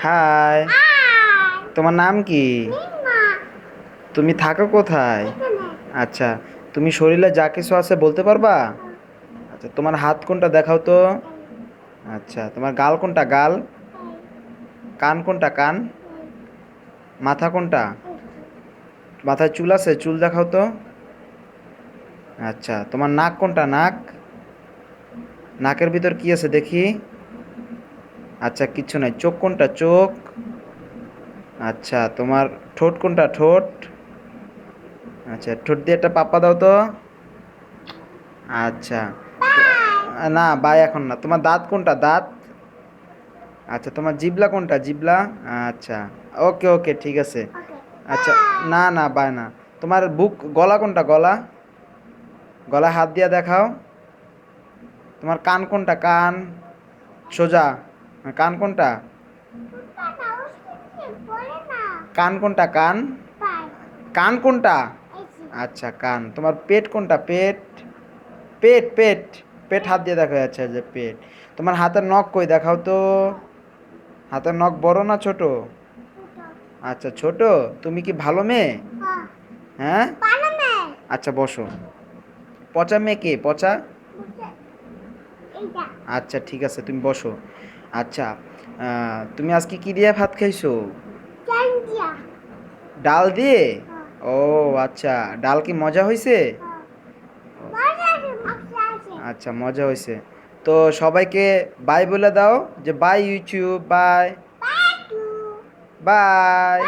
High, high তোমার নাম কি? মিম্মা তুমি থাকো কোথায়? এখানে আচ্ছা, তুমি শরীরে যা কিছু আছে বলতে পারবা? আচ্ছা, তোমার হাত কোনটা দেখাও তো। এই আচ্ছা, তোমার গাল কোনটা গাল? এই কান কোনটা কান? এই মাথা কোনটা? এই যে মাথায় চুল আছে, চুল দেখাও তো। আচ্ছা, তোমার নাক কোনটা নাক? নাকের ভিতর কি আছে দেখি? আচ্ছা, কিচ্ছু নাই। চোখ কোনটা চোখ? আচ্ছা, তোমার ঠোঁট কোনটা ঠোঁট? আচ্ছা, ঠোঁট দিয়ে একটা পাপ্পা দাও তো। আচ্ছা, তো বাই না বাই এখন না। তোমার দাঁত কোনটা দাঁত? আচ্ছা, তোমার জিভলা কোনটা জিভলা? আচ্ছা, ওকে ওকে ঠিক আছে। ওকে আচ্ছা, বাই না না বাই না। তোমার বুক গলা কোনটা গলা? গলায় হাত দিয়া দেখাও। তোমার কান কোনটা কান? সোজা। কান কোনটা? কুত্তা না ওষুধ বলে না কান কোনটা কান? বাই কান কোনটা? এই যে আচ্ছা, কান। তোমার পেট কোনটা পেট? পেট পেট পেট হাত দিয়ে দেখা যাচ্ছে যে পেট। তোমার হাতের নখ কই দেখাও তো। হাতের নখ বড় না ছোট? কুত্তা আচ্ছা, ছোট। তুমি কি ভালো মেয়ে? হ্যাঁ হ্যাঁ। বানামে আচ্ছা, বসো। পচা মেয়ে কে পচা? বুঝছে এইটা আচ্ছা, ঠিক আছে, তুমি বসো। আচ্ছা, তুমি আজকে কি দিয়ে ভাত খাইছো? চান্দিয়া ডাল দিয়ে? হ্যাঁ ও আচ্ছা, ডাল কি মজা হয়েছে? হ্যাঁ মজা আছে মজা আছে আচ্ছা, মজা হয়েছে। তো সবাইকে বাই বলে দাও, যে bye YouTube bye. Bye to by.